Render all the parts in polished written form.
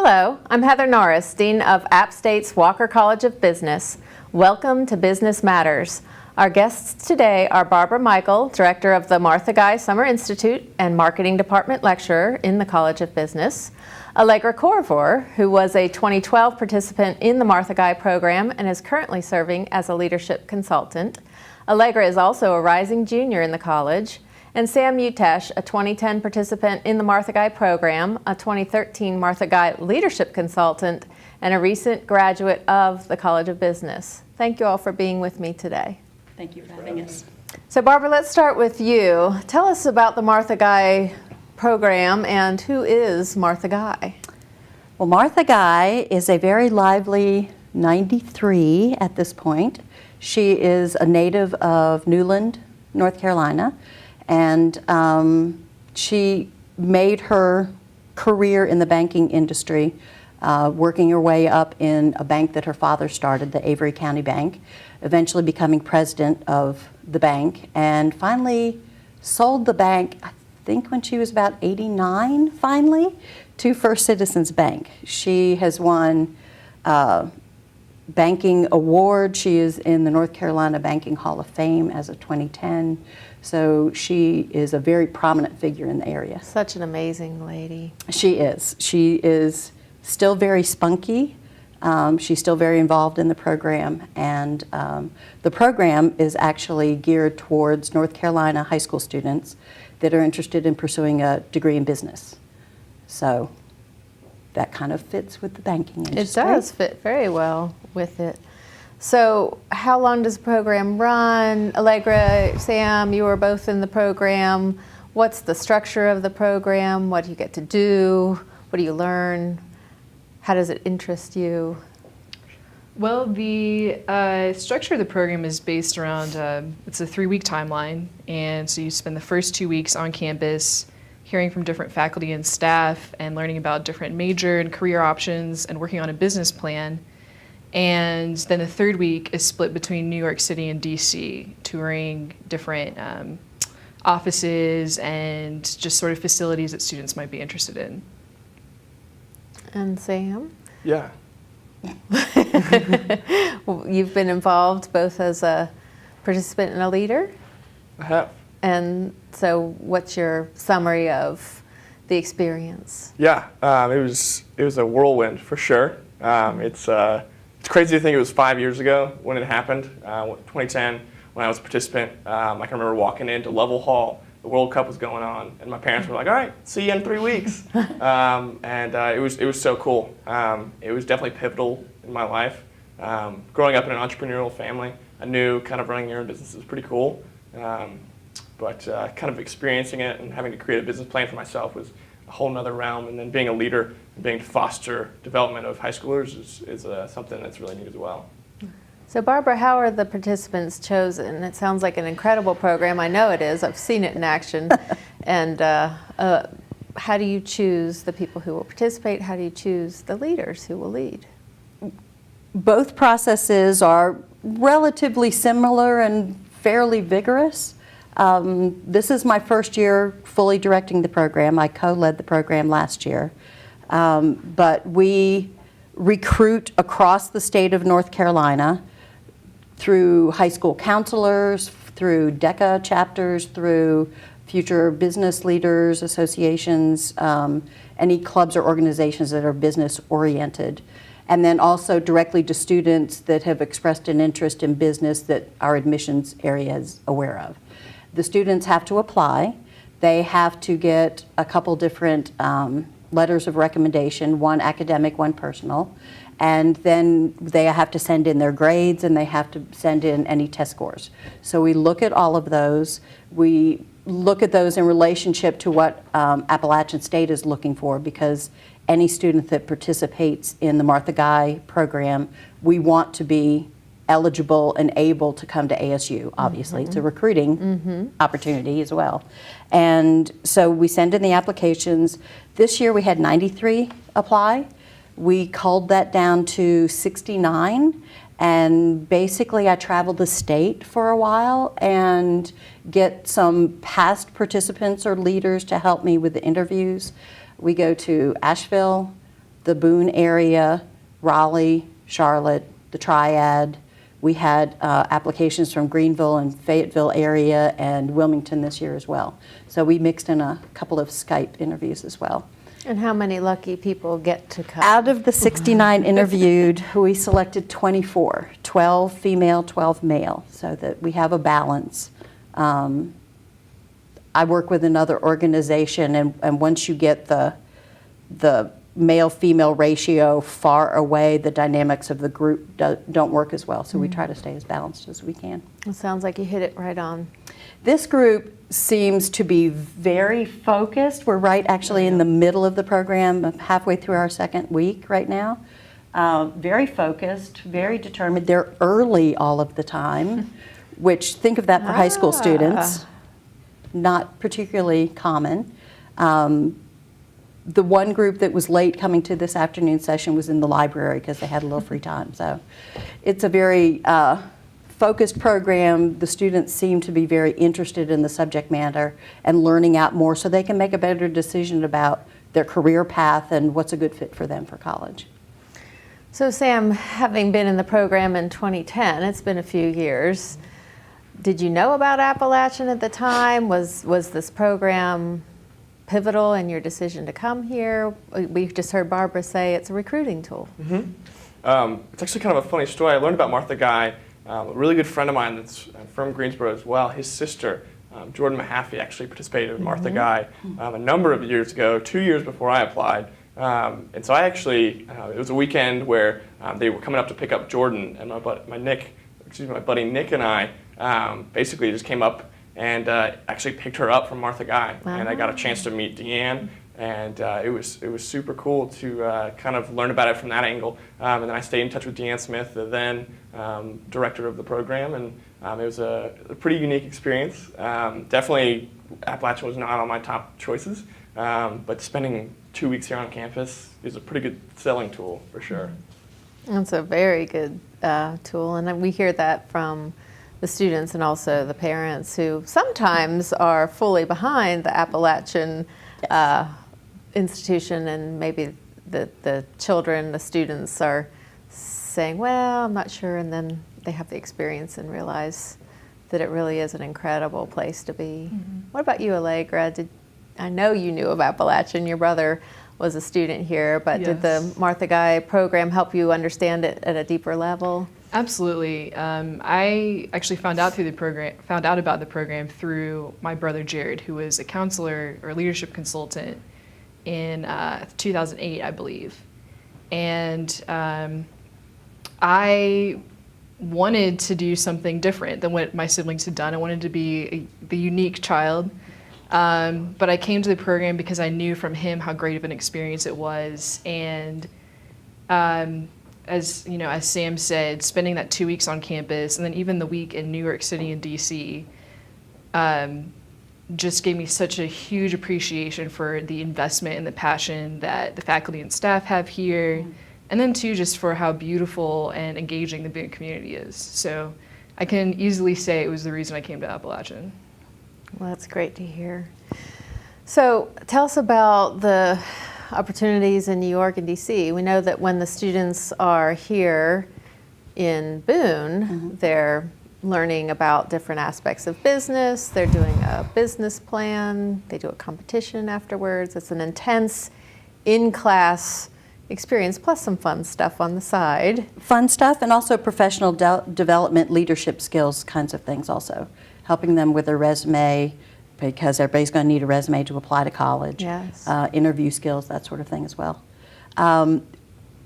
Hello, I'm Heather Norris, Dean of App State's Walker College of Business. Welcome to Business Matters. Our guests today are Barbara Michael, Director of the Martha Guy Summer Institute and Marketing Department Lecturer in the College of Business, Allegra Corvor, who was a 2012 participant in the Martha Guy program and is currently serving as a leadership consultant. Allegra is also a rising junior in the college. And Sam Utesh, a 2010 participant in the Martha Guy program, a 2013 Martha Guy leadership consultant, and a recent graduate of the College of Business. Thank you all for being with me today. Thank you for having us. So Barbara, let's start with you. Tell us about the Martha Guy program and who is Martha Guy? Well, Martha Guy is a very lively 93 at this point. She is a native of Newland, North Carolina. And she made her career in the banking industry, working her way up in a bank that her father started, the Avery County Bank, eventually becoming president of the bank, and finally sold the bank, I think when she was about 89, finally, to First Citizens Bank. She has won banking award. She is in the North Carolina Banking Hall of Fame as of 2010. So she is a very prominent figure in the area. Such an amazing lady. She is. She is still very spunky. She's still very involved in the program. And the program is actually geared towards North Carolina high school students that are interested in pursuing a degree in business. So that kind of fits with the banking industry. It does fit very well with it. So how long does the program run? Allegra, Sam, you were both in the program. What's the structure of the program? What do you get to do? What do you learn? How does it interest you? Well, the structure of the program is based around, it's a 3-week timeline, and so you spend the first 2 weeks on campus hearing from different faculty and staff and learning about different major and career options and working on a business plan. And then the 3rd week is split between New York City and DC, touring different offices and just sort of facilities that students might be interested in. And Sam? Yeah. You've been involved both as a participant and a leader? I have. And so what's your summary of the experience? Yeah, it was a whirlwind for sure. It's crazy to think it was 5 years ago when it happened, 2010, when I was a participant. I can remember walking into Level Hall, the World Cup was going on, and my parents were like, all right, see you in 3 weeks. It was so cool. It was definitely pivotal in my life. Growing up in an entrepreneurial family, I knew kind of running your own business is pretty cool. But kind of experiencing it and having to create a business plan for myself was a whole nother realm, and then being a leader and being to foster development of high schoolers is something that's really neat as well. So Barbara, how are the participants chosen? It sounds like an incredible program. I know it is. I've seen it in action. And how do you choose the people who will participate? How do you choose the leaders who will lead? Both processes are relatively similar and fairly vigorous. This is my first year fully directing the program. I co-led the program last year. But we recruit across the state of North Carolina through high school counselors, through DECA chapters, through future business leaders, associations, any clubs or organizations that are business oriented. And then also directly to students that have expressed an interest in business that our admissions area is aware of. The students have to apply. They have to get a couple different letters of recommendation, one academic, one personal, and then they have to send in their grades and they have to send in any test scores. So we look at all of those. We look at those in relationship to what Appalachian State is looking for, because any student that participates in the Martha Guy program, we want to be eligible and able to come to ASU, obviously. Mm-hmm. It's a recruiting opportunity as well. And so we send in the applications. This year we had 93 apply. We culled that down to 69, and basically I traveled the state for a while and get some past participants or leaders to help me with the interviews. We go to Asheville, the Boone area, Raleigh, Charlotte, the Triad. We had applications from Greenville and Fayetteville area and Wilmington this year as well. So we mixed in a couple of Skype interviews as well. And how many lucky people get to come? Out of the 69 interviewed, we selected 24, 12 female, 12 male, so that we have a balance. I work with another organization, and once you get the male-female ratio far away, the dynamics of the group don't work as well, so we try to stay as balanced as we can. It sounds like you hit it right on. This group seems to be very focused. We're right actually in the middle of the program, halfway through our second week right now. Very focused, very determined. They're early all of the time, which, think of that for high school students, not particularly common. The one group that was late coming to this afternoon session was in the library because they had a little free time. So it's a very focused program. The students seem to be very interested in the subject matter and learning out more so they can make a better decision about their career path and what's a good fit for them for college. So Sam, having been in the program in 2010, it's been a few years. Did you know about Appalachian at the time? Was this program pivotal in your decision to come here? We just heard Barbara say it's a recruiting tool. It's actually kind of a funny story. I learned about Martha Guy. A really good friend of mine that's from Greensboro as well. His sister, Jordan Mahaffey, actually participated in Martha Guy a number of years ago, 2 years before I applied. And so I actually, it was a weekend where they were coming up to pick up Jordan, and my buddy Nick and I basically just came up and actually picked her up from Martha Guy. Wow. And I got a chance to meet Deanne, and it was super cool to kind of learn about it from that angle. And then I stayed in touch with Deanne Smith, the then director of the program, and it was a pretty unique experience. Definitely, Appalachian was not on my top choices, but spending 2 weeks here on campus is a pretty good selling tool for sure. That's a very good tool, and we hear that from the students and also the parents who sometimes are fully behind the Appalachian institution, and maybe the children, the students are saying, well, I'm not sure, and then they have the experience and realize that it really is an incredible place to be. What about you, Allegra? I know you knew of Appalachian. Your brother was a student here, but did the Martha Guy program help you understand it at a deeper level? Absolutely. I actually found out about the program through my brother Jared, who was a counselor or leadership consultant in 2008, I believe. And I wanted to do something different than what my siblings had done. I wanted to be the unique child. But I came to the program because I knew from him how great of an experience it was. And as you know, as Sam said, spending that 2 weeks on campus and then even the week in New York City and DC just gave me such a huge appreciation for the investment and the passion that the faculty and staff have here. And then too, just for how beautiful and engaging the Boone community is. So I can easily say it was the reason I came to Appalachian. Well, that's great to hear. So tell us about the opportunities in New York and DC. We know that when the students are here in Boone, they're learning about different aspects of business. They're doing a business plan. They do a competition afterwards. It's an intense in-class experience, plus some fun stuff on the side. Fun stuff, and also professional development, leadership skills kinds of things also. Helping them with their resume, because everybody's going to need a resume to apply to college. Yes. Interview skills, that sort of thing as well.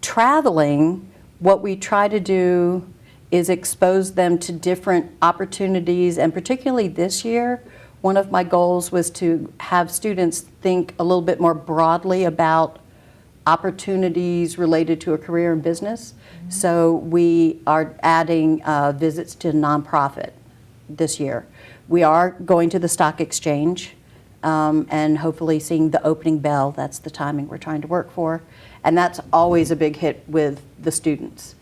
Traveling, what we try to do is expose them to different opportunities, and particularly this year, one of my goals was to have students think a little bit more broadly about opportunities related to a career in business. So we are adding visits to nonprofit this year. We are going to the stock exchange and hopefully seeing the opening bell. That's the timing we're trying to work for. And that's always a big hit with the students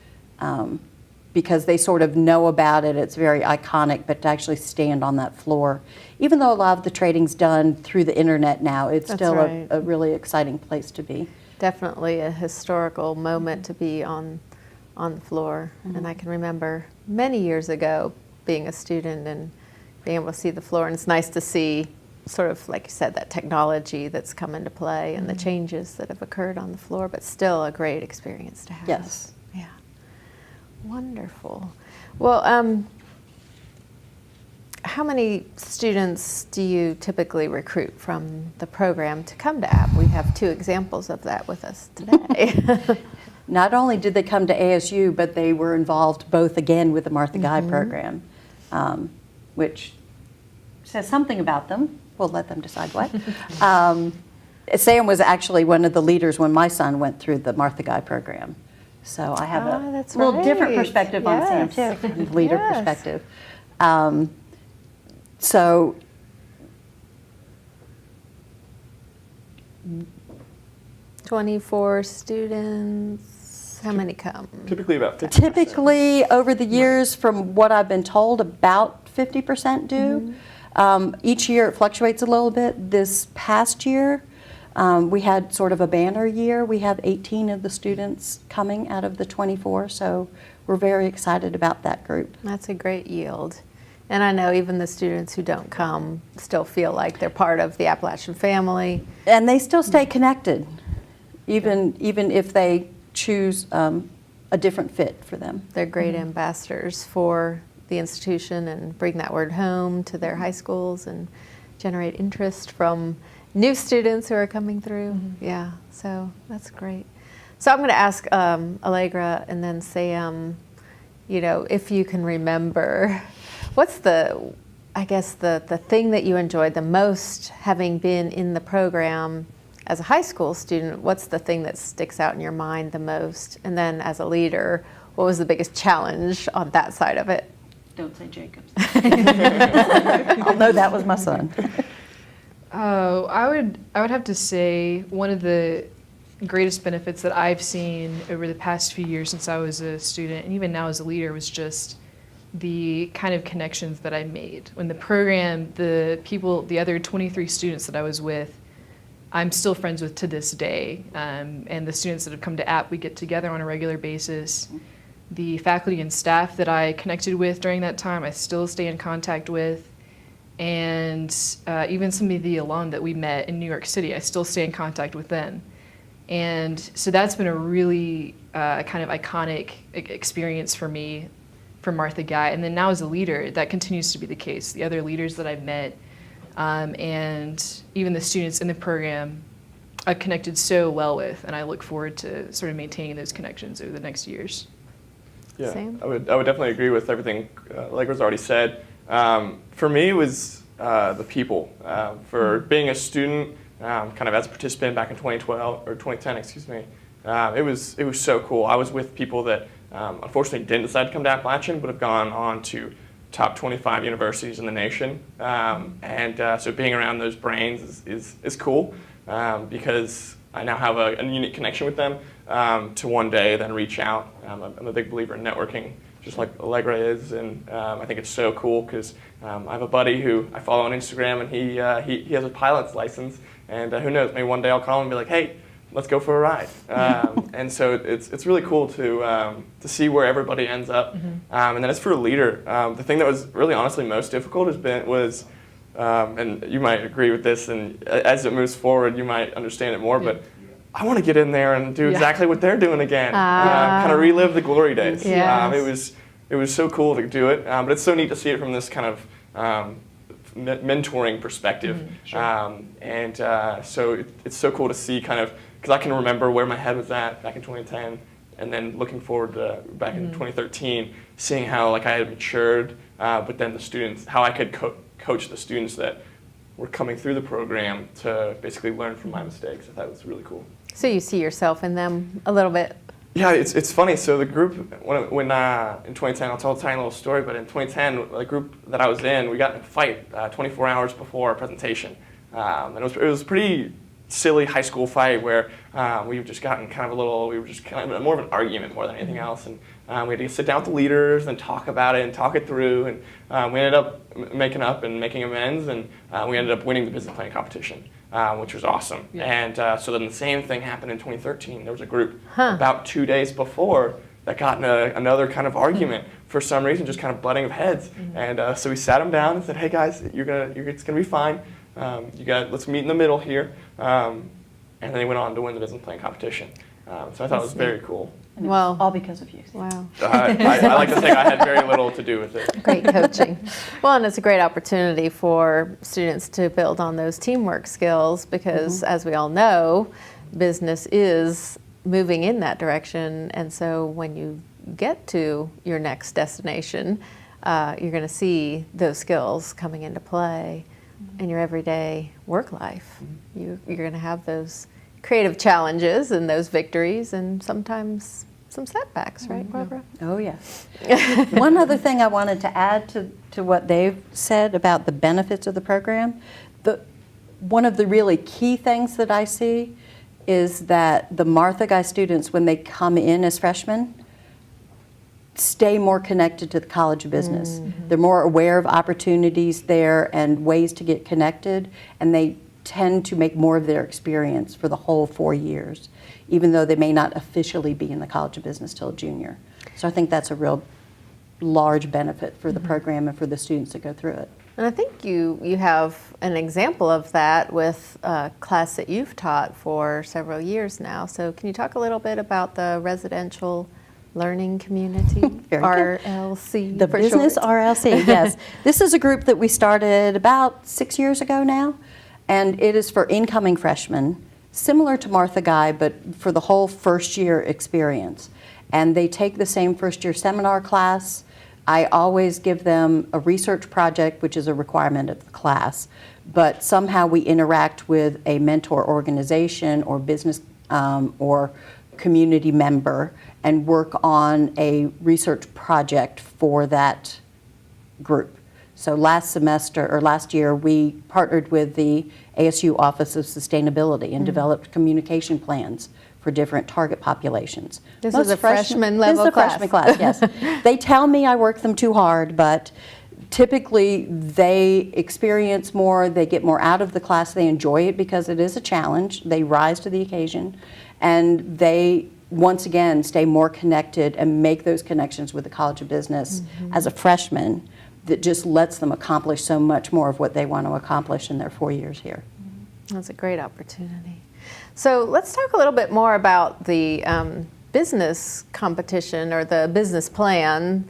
because they sort of know about it. It's very iconic, but to actually stand on that floor, even though a lot of the trading's done through the internet now, it's That's still right. a really exciting place to be. Definitely a historical moment to be on the floor. And I can remember many years ago being a student and being able to see the floor. And it's nice to see sort of, like you said, that technology that's come into play and the changes that have occurred on the floor, but still a great experience to have. Yes. Yeah. Wonderful. Well, how many students do you typically recruit from the program to come to App? We have 2 examples of that with us today. Not only did they come to ASU, but they were involved both again with the Martha Guy program, which says something about them. We'll let them decide what. Sam was actually one of the leaders when my son went through the Martha Guy program. So I have a that's little different right. perspective on Sam Yes. too, from the leader Yes. perspective. So 24 students. How many come? Typically about 50%. typically over the years, from what I've been told, about 50% do. Each year it fluctuates a little bit. This past year, we had sort of a banner year. We have 18 of the students coming out of the 24, so we're very excited about that group. That's a great yield. And I know even the students who don't come still feel like they're part of the Appalachian family. And they still stay connected, even if they choose a different fit for them. They're great ambassadors for the institution and bring that word home to their high schools and generate interest from new students who are coming through. Yeah, so that's great. So I'm going to ask Allegra and then Sam, if you can remember, what's the thing that you enjoyed the most having been in the program as a high school student? What's the thing that sticks out in your mind the most? And then as a leader, what was the biggest challenge on that side of it? Don't say Jacobs. I'll know that was my son. Oh, I would have to say one of the greatest benefits that I've seen over the past few years since I was a student and even now as a leader was just the kind of connections that I made. When the program, the other 23 students that I was with, I'm still friends with to this day. And the students that have come to App, we get together on a regular basis. The faculty and staff that I connected with during that time, I still stay in contact with. And even some of the alum that we met in New York City, I still stay in contact with them. And so that's been a really kind of iconic experience for me from Martha Guy. And then now as a leader, that continues to be the case. The other leaders that I've met and even the students in the program, I've connected so well with, and I look forward to sort of maintaining those connections over the next years. Yeah, Same? I would definitely agree with everything Allegra's already said. For me, it was the people. For being a student, kind of as a participant back in 2012 or 2010, excuse me, it was so cool. I was with people that unfortunately didn't decide to come to Appalachian, but have gone on to top 25 universities in the nation. So being around those brains is cool because I now have a unique connection with them to one day then reach out. I'm a big believer in networking, just like Allegra is, and I think it's so cool because I have a buddy who I follow on Instagram, and he has a pilot's license, and who knows, maybe one day I'll call him and be like, hey, let's go for a ride. And so it's really cool to see where everybody ends up. And then as for a leader, the thing that was really honestly most difficult was, and you might agree with this, and as it moves forward, you might understand it more, but I want to get in there and do exactly what they're doing again. Kind of relive the glory days. Yes. It was so cool to do it, but it's so neat to see it from this kind of mentoring perspective. So it's so cool to see kind of, because I can remember where my head was at back in 2010, and then looking forward to back in 2013, seeing how I had matured, but then the students, how I could coach the students that were coming through the program to basically learn from my mistakes. I thought it was really cool. So you see yourself in them a little bit? Yeah, it's funny. So the group, when in 2010, I'll tell a tiny little story, but in 2010, the group that I was in, we got in a fight 24 hours before our presentation. And it was a pretty silly high school fight where we've just gotten we were just kind of more of an argument more than anything else. And we had to sit down with the leaders and talk about it and talk it through. And we ended up making up and making amends, and we ended up winning the business planning competition. which was awesome. Yeah. And so then the same thing happened in 2013. There was a group about 2 days before that got in another kind of argument for some reason, just kind of butting of heads. And so we sat them down and said, "Hey guys, it's gonna be fine. Let's meet in the middle here." And then they went on to win the business plan competition. So I thought it was very cool. And Well- it's all because of you. Wow. I like to think I had very little to do with it. Great coaching. Well, and it's a great opportunity for students to build on those teamwork skills because, as we all know, business is moving in that direction. And so when you get to your next destination, you're going to see those skills coming into play in your everyday work life. You're going to have those creative challenges and those victories and sometimes some setbacks, right, Barbara? Oh, yes. One other thing I wanted to add to what they've said about the benefits of the program, one of the really key things that I see is that the Martha Guy students, when they come in as freshmen, stay more connected to the College of Business. They're more aware of opportunities there and ways to get connected, and they tend to make more of their experience for the whole 4 years, even though they may not officially be in the College of Business till junior. So I think that's a real large benefit for the program and for the students that go through it. And I think you have an example of that with a class that you've taught for several years now. So can you talk a little bit about the Residential Learning Community, Very good. RLC The for Business short? RLC, yes. This is a group that we started about 6 years ago now, and it is for incoming freshmen, similar to Martha Guy, but for the whole first year experience. And they take the same first year seminar class. I always give them a research project, which is a requirement of the class, but somehow we interact with a mentor organization or business or community member and work on a research project for that group. So last year, we partnered with the ASU Office of Sustainability and developed communication plans for different target populations. This Most is a freshman level This is a class. freshman class, yes. They tell me I work them too hard, but typically they experience more, they get more out of the class, they enjoy it because it is a challenge, they rise to the occasion, and they once again stay more connected and make those connections with the College of Business as a freshman that just lets them accomplish so much more of what they want to accomplish in their 4 years here. That's a great opportunity. So let's talk a little bit more about the business competition or the business plan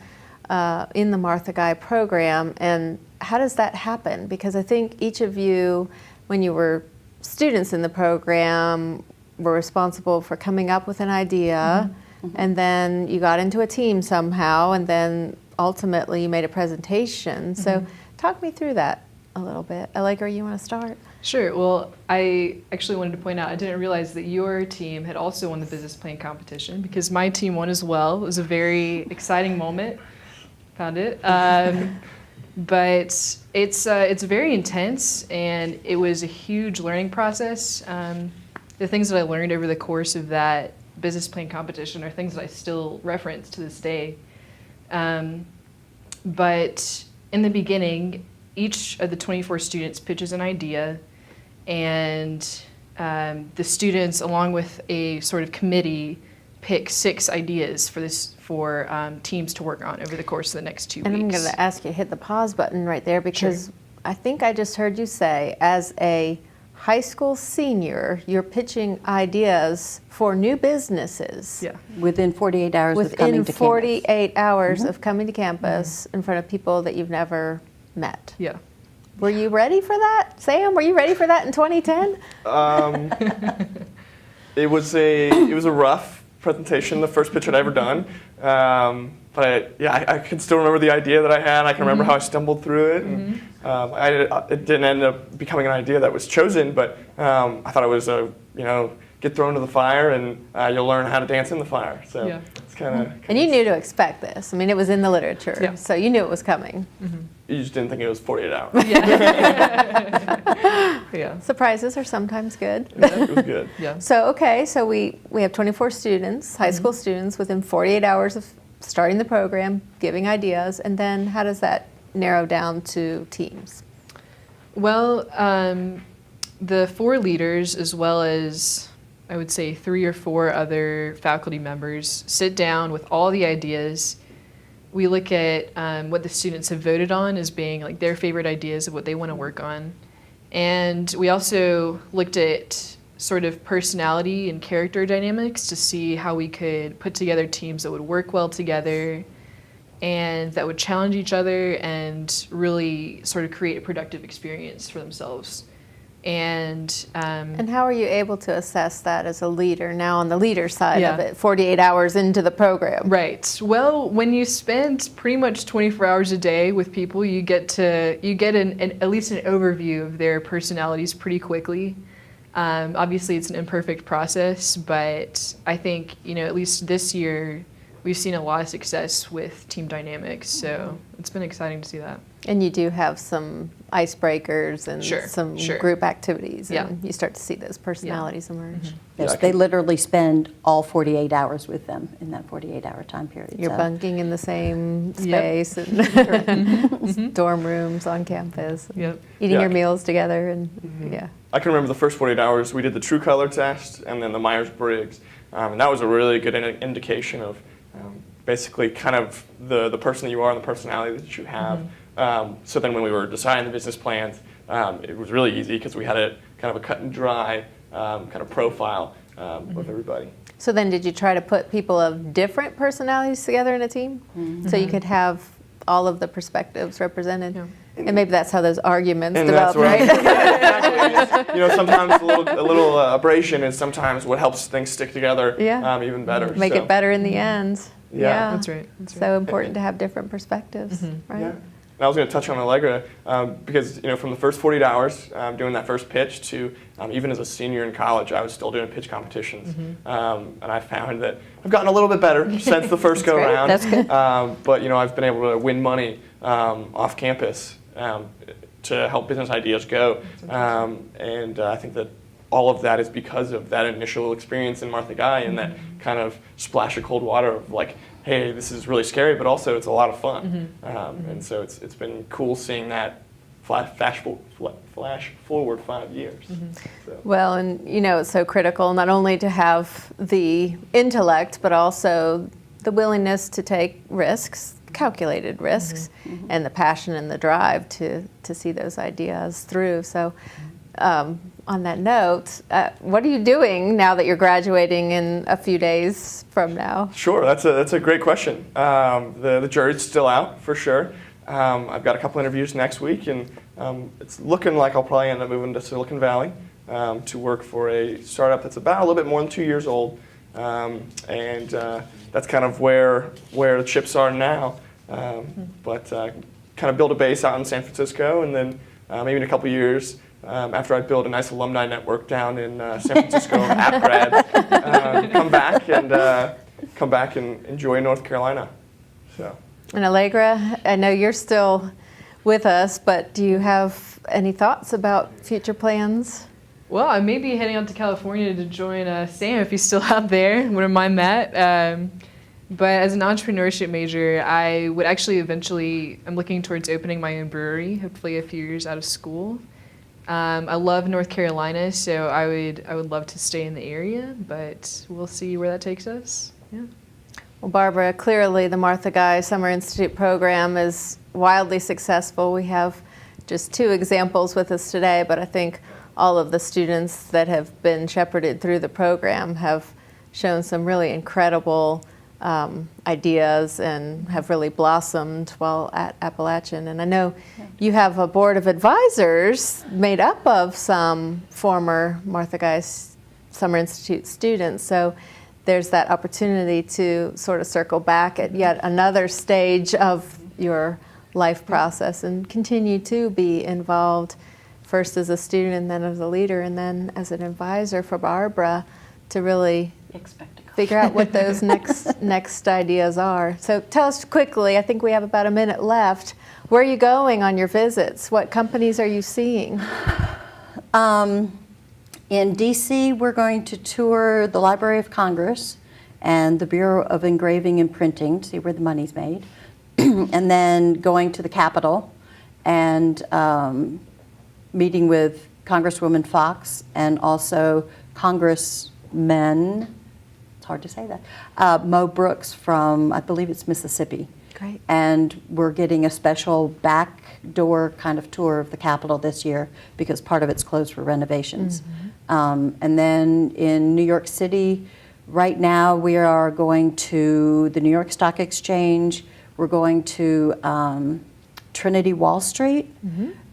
in the Martha Guy program, and how does that happen? Because I think each of you, when you were students in the program, were responsible for coming up with an idea, and then you got into a team somehow, and then ultimately you made a presentation. So talk me through that a little bit. Allegra, you want to start? Sure. Well, I actually wanted to point out I didn't realize that your team had also won the business plan competition because my team won as well. It was a very exciting moment. Found it. But it's very intense, and it was a huge learning process. The things that I learned over the course of that business plan competition are things that I still reference to this day. But in the beginning, each of the 24 students pitches an idea, and the students, along with a sort of committee, pick 6 ideas for teams to work on over the course of the next 2 weeks. And I'm going to ask you to hit the pause button right there because I think I just heard you say, as a high school senior, you're pitching ideas for new businesses. Yeah. Within 48 hours of coming Within to 48 hours of coming to campus in front of people that you've never met. Yeah. Were you ready for that? Sam, were you ready for that in 2010? It was a rough presentation, the first pitch I'd ever done. But I can still remember the idea that I had. I can remember how I stumbled through it. And, it didn't end up becoming an idea that was chosen, but I thought it was get thrown to the fire and you'll learn how to dance in the fire. So Yeah. it's kind of. And you knew to expect this. I mean, it was in the literature, Yeah. so you knew it was coming. You just didn't think it was 48 hours. Yeah. Surprises are sometimes good. It was good. Yeah. So, okay, so we have 24 students, high school students, within 48 hours of starting the program, giving ideas, and then how does that narrow down to teams? Well, the 4 leaders, as well as I would say 3 or 4 other faculty members, sit down with all the ideas. We look at what the students have voted on as being like their favorite ideas of what they want to work on. And we also looked at sort of personality and character dynamics to see how we could put together teams that would work well together and that would challenge each other and really sort of create a productive experience for themselves. And how are you able to assess that as a leader now on the leader side of Yeah. it, 48 hours into the program? Right. Well, when you spend pretty much 24 hours a day with people, you get at least an overview of their personalities pretty quickly. Obviously, it's an imperfect process, but I think, at least this year, we've seen a lot of success with team dynamics. So it's been exciting to see that. And you do have some icebreakers and some Sure. group activities, Yeah. and you start to see those personalities emerge. Yes, Yeah, they literally spend all 48 hours with them in that 48-hour time period. You're so. bunking in the same Yep. space and dorm rooms on campus, Yep. eating Yeah. your meals together, and yeah. I can remember the first 48 hours, we did the True Color test and then the Myers-Briggs. And that was a really good indication of basically kind of the person that you are and the personality that you have. So then when we were deciding the business plans, it was really easy because we had a kind of a cut and dry kind of profile of everybody. So then did you try to put people of different personalities together in a team? So you could have all of the perspectives represented? Yeah. And maybe that's how those arguments And develop, that's right? exactly. Sometimes a little abrasion is sometimes what helps things stick together Yeah. even better. Make So, it better in the end. Yeah. That's right. That's right. So important to have different perspectives, right? Yeah. And I was going to touch on Allegra because from the first 48 hours doing that first pitch to even as a senior in college, I was still doing pitch competitions, and I found that I've gotten a little bit better since the first go great. round. That's good. But I've been able to win money off campus to help business ideas go, and I think that all of that is because of that initial experience in Martha Guy and that kind of splash of cold water of like, hey, this is really scary, but also it's a lot of fun. And so it's been cool seeing that flash forward 5 years. So. Well, and it's so critical not only to have the intellect, but also the willingness to take risks, calculated risks, and the passion and the drive to see those ideas through. So on that note, what are you doing now that you're graduating in a few days from now? Sure, that's a great question. The jury's still out for sure. I've got a couple interviews next week, and it's looking like I'll probably end up moving to Silicon Valley to work for a startup that's about a little bit more than 2 years old, and that's kind of where the chips are now. But kind of build a base out in San Francisco, and then maybe in a couple years. After I build a nice alumni network down in San Francisco, app grad, come back and enjoy North Carolina. So. And Allegra, I know you're still with us, but do you have any thoughts about future plans? Well, I may be heading out to California to join Sam if he's still out there. Wouldn't mind that. But as an entrepreneurship major, I would actually eventually, I'm looking towards opening my own brewery, hopefully a few years out of school. I love North Carolina, so I would love to stay in the area, but we'll see where that takes us. Yeah. Well, Barbara, clearly the Martha Guy Summer Institute program is wildly successful. We have just 2 examples with us today, but I think all of the students that have been shepherded through the program have shown some really incredible ideas and have really blossomed while at Appalachian. And I know you have a board of advisors made up of some former Martha Guy Summer Institute students. So there's that opportunity to sort of circle back at yet another stage of your life process and continue to be involved first as a student and then as a leader and then as an advisor for Barbara to really figure out what those next ideas are. So tell us quickly, I think we have about a minute left, where are you going on your visits? What companies are you seeing? In D.C., we're going to tour the Library of Congress and the Bureau of Engraving and Printing, see where the money's made, and then going to the Capitol and meeting with Congresswoman Fox and also Congressman, it's hard to say that, Mo Brooks from, I believe it's Mississippi. Great. And we're getting a special backdoor kind of tour of the Capitol this year because part of it's closed for renovations. And then in New York City, right now we are going to the New York Stock Exchange. We're going to Trinity Wall Street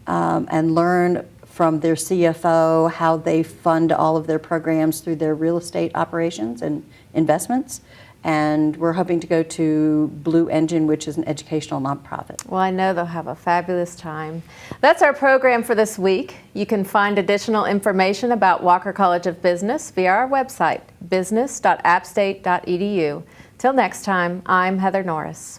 and learn from their CFO how they fund all of their programs through their real estate operations and investments. And we're hoping to go to Blue Engine, which is an educational nonprofit. Well, I know they'll have a fabulous time. That's our program for this week. You can find additional information about Walker College of Business via our website, business.appstate.edu. Till next time, I'm Heather Norris.